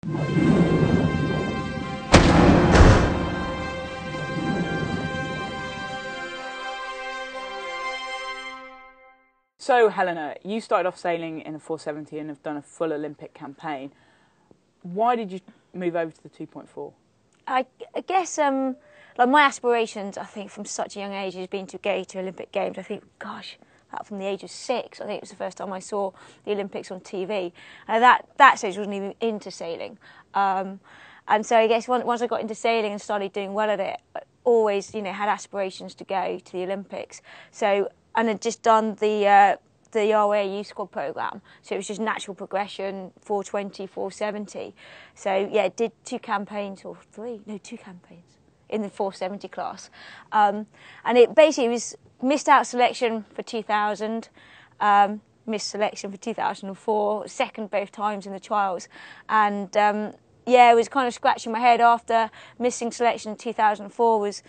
So Helena, you started off sailing in the 470 and have done a full Olympic campaign. Why did you move over to the 2.4? I guess like my aspirations, I think from such a young age has been to go to Olympic Games. I think, gosh, from the age of 6, I think it was the first time I saw the Olympics on TV. That stage wasn't even into sailing. And so I guess once I got into sailing and started doing well at it, I always, had aspirations to go to the Olympics. So, and had just done the ROA Youth Squad programme, so it was just natural progression, 420, 470. So yeah, did 2 campaigns in the 470 class, and it basically was missed out selection for 2000, missed selection for 2004, second both times in the trials, and yeah, I was kind of scratching my head after missing selection in 2004. Was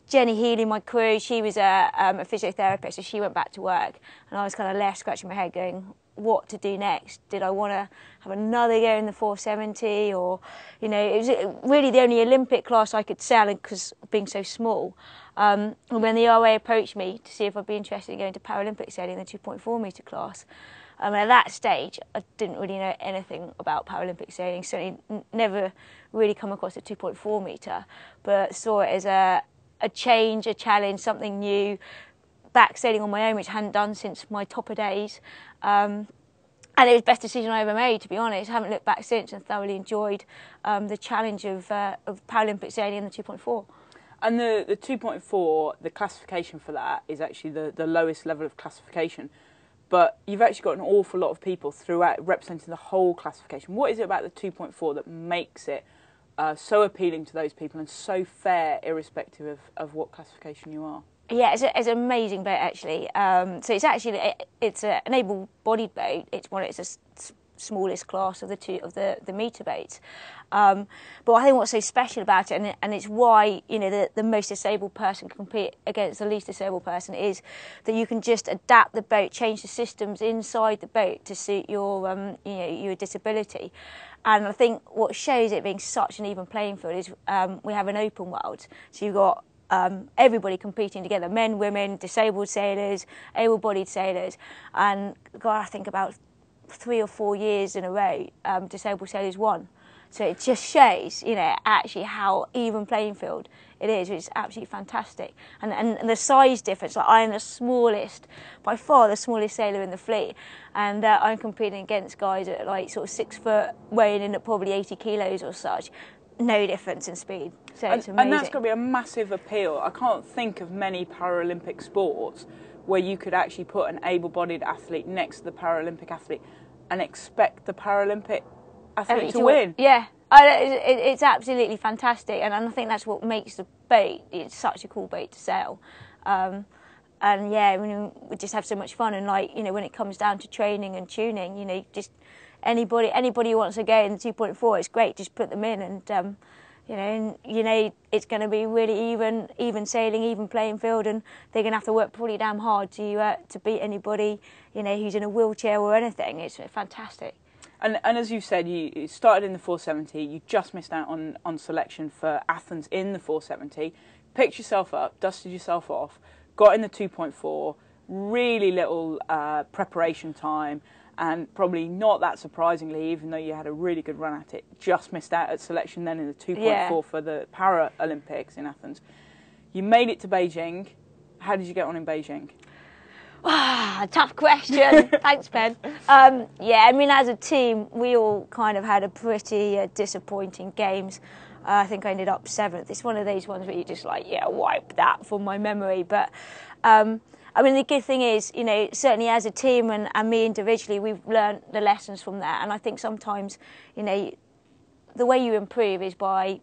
Jenny Healy, my crew, she was a physiotherapist, so she went back to work, and I was kind of left scratching my head going, what to do next? Did I want to have another go in the 470, or, it was really the only Olympic class I could sail in because being so small. And when the RA approached me to see if I'd be interested in going to Paralympic sailing in the 2.4 metre class, at that stage, I didn't really know anything about Paralympic sailing, certainly never really come across a 2.4 metre, but saw it as a change, a challenge, something new, back sailing on my own, which I hadn't done since my topper days. And it was the best decision I ever made, to be honest. I haven't looked back since and thoroughly enjoyed the challenge of Paralympic sailing in the 2.4. And the 2.4, the classification for that is actually the lowest level of classification. But you've actually got an awful lot of people throughout representing the whole classification. What is it about the 2.4 that makes it so appealing to those people and so fair, irrespective of what classification you are? Yeah, it's an amazing boat actually. So it's an able-bodied boat. It's the smallest class of the metre boats. But I think what's so special about it, and it's why the most disabled person can compete against the least disabled person, is that you can just adapt the boat, change the systems inside the boat to suit your your disability. And I think what shows it being such an even playing field is we have an open world. So you've got everybody competing together, men, women, disabled sailors, able-bodied sailors, and God, I think about 3 or 4 years in a row, disabled sailors won. So it just shows, actually how even playing field it is. It's absolutely fantastic. And the size difference, like I am the smallest, by far the smallest sailor in the fleet, and I'm competing against guys at like sort of 6 foot, weighing in at probably 80 kilos or such. No difference in speed. So it's amazing. And that's got to be a massive appeal. I can't think of many Paralympic sports where you could actually put an able-bodied athlete next to the Paralympic athlete and expect the Paralympic athlete to win. Yeah, it's absolutely fantastic, and I think that's what makes the boat. It's such a cool boat to sail, and yeah, we just have so much fun. And when it comes down to training and tuning, just anybody who wants to go in the 2.4, it's great. Just put them in, and it's going to be really even sailing, even playing field, and they're going to have to work pretty damn hard to beat anybody, who's in a wheelchair or anything. It's fantastic. And as you said, you started in the 470. You just missed out on selection for Athens in the 470. Picked yourself up, dusted yourself off, got in the 2.4. Really little preparation time. And probably not that surprisingly, even though you had a really good run at it, just missed out at selection then in the 2.4 for the Paralympics in Athens. You made it to Beijing. How did you get on in Beijing? Tough question. Thanks, Ben. Yeah, as a team, we all kind of had a pretty disappointing games. I think I ended up 7th. It's one of those ones where you just wipe that from my memory. But the good thing is, certainly as a team and me individually, we've learned the lessons from that. And I think sometimes, the way you improve is by,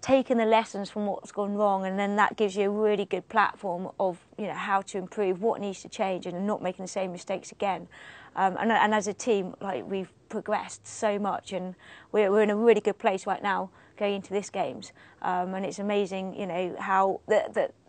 taking the lessons from what's gone wrong, and then that gives you a really good platform of, how to improve, what needs to change, and not making the same mistakes again. And as a team, we've progressed so much, and we're in a really good place right now going into this games. And it's amazing, how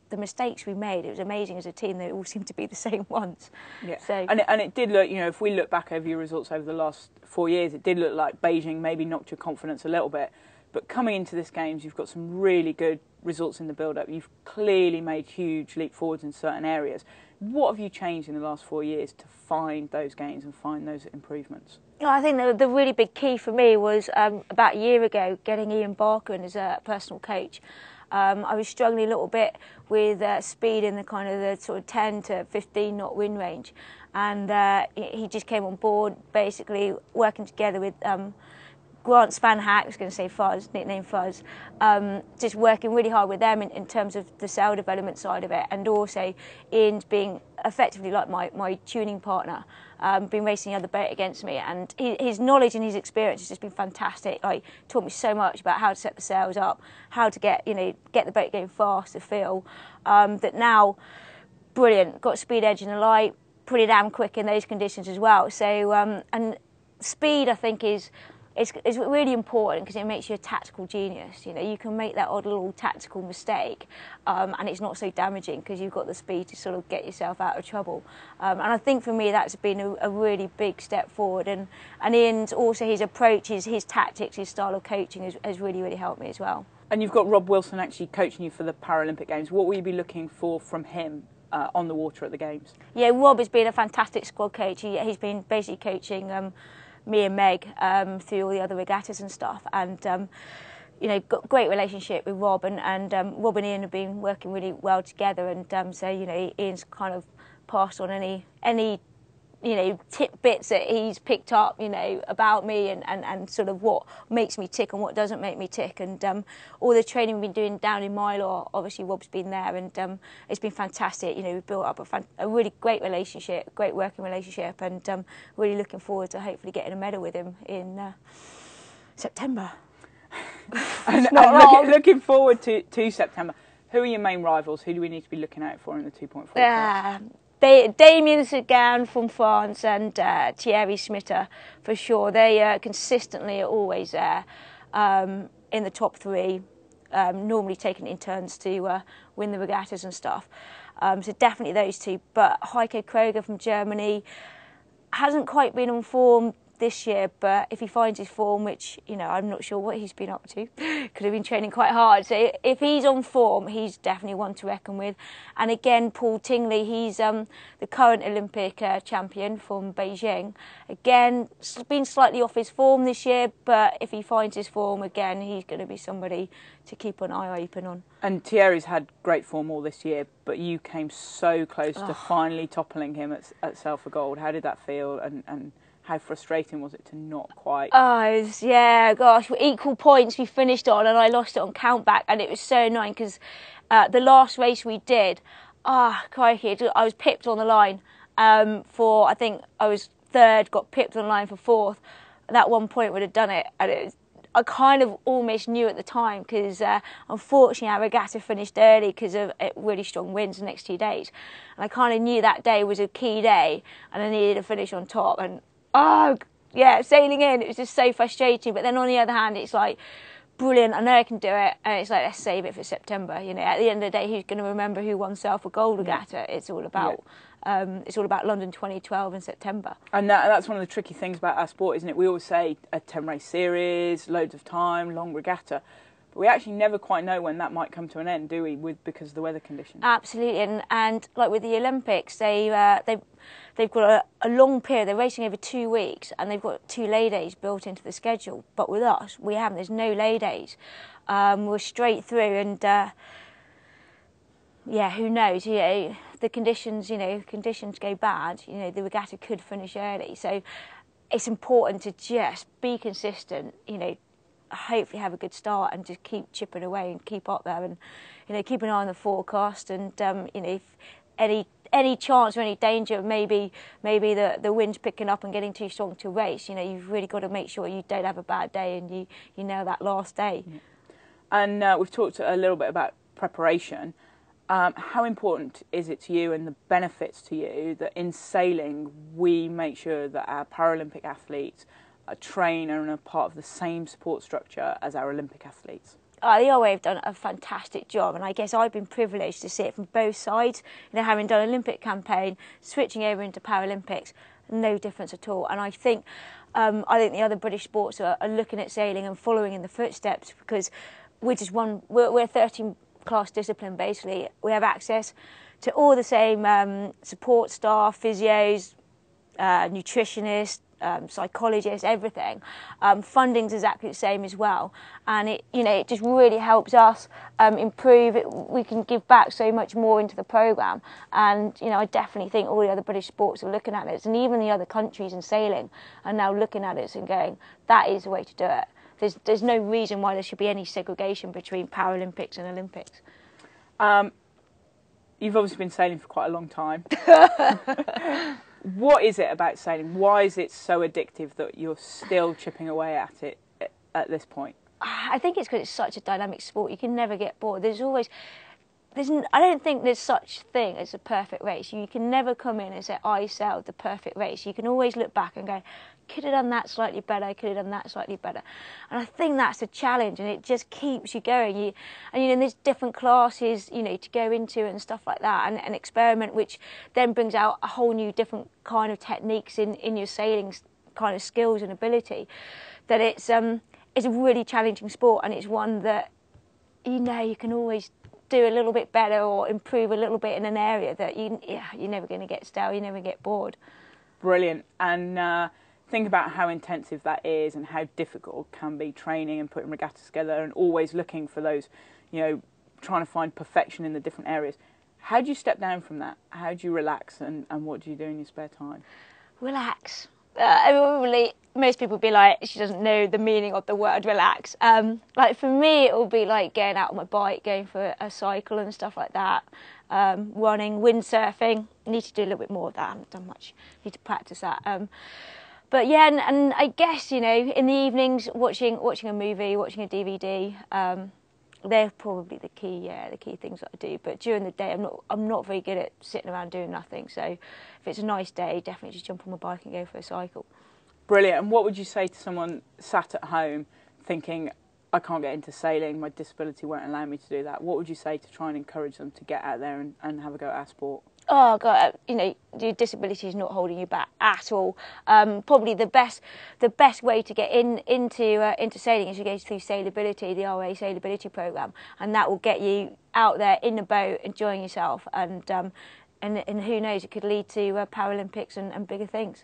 the mistakes we made, it was amazing as a team. They all seemed to be the same ones. Yeah. So And it did look, if we look back over your results over the last 4 years, it did look like Beijing maybe knocked your confidence a little bit. But coming into this games, you've got some really good results in the build-up. You've clearly made huge leap forwards in certain areas. What have you changed in the last 4 years to find those gains and find those improvements? I think the really big key for me was about a year ago getting Ian Barker in as a personal coach. I was struggling a little bit with speed in the kind of the sort of 10 to 15 knot wind range, and he just came on board, basically working together with Grant Spanhack, I was going to say Fuzz, nickname Fuzz, just working really hard with them in terms of the sail development side of it, and also Ian's being effectively like my tuning partner, been racing the other boat against me, and his knowledge and his experience has just been fantastic. Like, taught me so much about how to set the sails up, how to get the boat going fast, to feel that now, brilliant, got speed edge in the light, pretty damn quick in those conditions as well. So and speed, I think, is really important because it makes you a tactical genius. You can make that odd little tactical mistake, and it's not so damaging because you've got the speed to sort of get yourself out of trouble. And I think for me that's been a really big step forward. And Ian's also his approach, his tactics, his style of coaching has really, really helped me as well. And you've got Rob Wilson actually coaching you for the Paralympic Games. What will you be looking for from him on the water at the Games? Yeah, Rob has been a fantastic squad coach. He's been basically coaching me and Meg through all the other regattas and stuff, and got a great relationship with Rob, and Rob and Ian have been working really well together, and so Ian's kind of passed on any tidbits that he's picked up about me, and sort of what makes me tick and what doesn't make me tick, and all the training we've been doing down in Mylor, obviously Rob's been there, and it's been fantastic. We've built up a really great relationship, great working relationship, and really looking forward to hopefully getting a medal with him in September. and looking forward to September. Who are your main rivals? Who do we need to be looking out for in the 2.4 class? Damien Sagan from France and Thierry Schmitter for sure. They consistently are always there in the top three, normally taking it in turns to win the regattas and stuff. So definitely those two. But Heiko Kroger from Germany hasn't quite been on form this year, but if he finds his form, which I'm not sure what he's been up to, could have been training quite hard. So if he's on form, he's definitely one to reckon with. And again, Paul Tingley, he's the current Olympic champion from Beijing. Again, been slightly off his form this year, but if he finds his form again, he's going to be somebody to keep an eye open on. And Thierry's had great form all this year, but you came so close to finally toppling him at Sail for Gold. How did that feel, and how frustrating was it to not quite? Yeah, gosh, we're equal points we finished on, and I lost it on countback, and it was so annoying because the last race we did, crikey, I was pipped on the line I think I was third, got pipped on the line for fourth. That 1 point would have done it, and I kind of almost knew at the time because unfortunately our regatta finished early because of really strong winds the next 2 days, and I kind of knew that day was a key day and I needed to finish on top, and sailing in, it was just so frustrating. But then on the other hand, it's like, brilliant, I know I can do it, and it's like, let's save it for September. At the end of the day, who's going to remember who won Sail for Gold regatta? It's all about London 2012 in September. And that's one of the tricky things about our sport, isn't it? We always say a 10-race series, loads of time, long regatta, but we actually never quite know when that might come to an end, do we? Because of the weather conditions. Absolutely, and like with the Olympics, they've got a long period. They're racing over 2 weeks, and they've got 2 lay days built into the schedule. But with us, we haven't. There's no lay days. We're straight through, and who knows? The conditions. Conditions go bad. The regatta could finish early. So it's important to just be consistent. Hopefully have a good start and just keep chipping away and keep up there, and keep an eye on the forecast, and if any chance or any danger, maybe the wind's picking up and getting too strong to race, you've really got to make sure you don't have a bad day and you nail that last day. Yeah. And we've talked a little bit about preparation. How important is it to you and the benefits to you that in sailing we make sure that our Paralympic athletes train and are part of the same support structure as our Olympic athletes? the RA have done a fantastic job, and I guess I've been privileged to see it from both sides. You know, having done Olympic campaign, switching over into Paralympics, no difference at all. And I think the other British sports are looking at sailing and following in the footsteps, because we're 13 class discipline basically. We have access to all the same support staff, physios, nutritionists, psychologists, everything. Funding's exactly the same as well, and it just really helps us improve. We can give back so much more into the programme, and I definitely think all the other British sports are looking at it, and even the other countries in sailing are now looking at it and going, that is the way to do it. There's no reason why there should be any segregation between Paralympics and Olympics. You've obviously been sailing for quite a long time. What is it about sailing? Why is it so addictive that you're still chipping away at it at this point? I think it's because it's such a dynamic sport. You can never get bored. I don't think there's such thing as a perfect race. You can never come in and say, I sailed the perfect race. You can always look back and go, could have done that slightly better, could have done that slightly better. And I think that's the challenge, and it just keeps you going. There's different classes, to go into and stuff like that, and experiment, which then brings out a whole new different kind of techniques in your sailing kind of skills and ability. That it's a really challenging sport, and it's one that, you can always do a little bit better or improve a little bit in an area that you're never going to get stale, you never get bored. Brilliant. And think about how intensive that is and how difficult it can be training and putting regattas together and always looking for those, trying to find perfection in the different areas. How do you step down from that? How do you relax, and what do you do in your spare time? Relax. Most people would be like, she doesn't know the meaning of the word relax. Like for me, it will be like getting out on my bike, going for a cycle and stuff like that. Running, windsurfing. I need to do a little bit more of that. I haven't done much. Need to practice that. But yeah, and I guess, in the evenings, watching a movie, watching a DVD, they're probably the key things that I do. But during the day, I'm not very good at sitting around doing nothing. So if it's a nice day, definitely just jump on my bike and go for a cycle. Brilliant. And what would you say to someone sat at home thinking, I can't get into sailing, my disability won't allow me to do that? What would you say to try and encourage them to get out there and have a go at our sport? Oh God, your disability is not holding you back at all. Probably the best way to get into sailing is to go through Sailability, the RA Sailability programme, and that will get you out there in the boat, enjoying yourself, and who knows, it could lead to Paralympics and bigger things.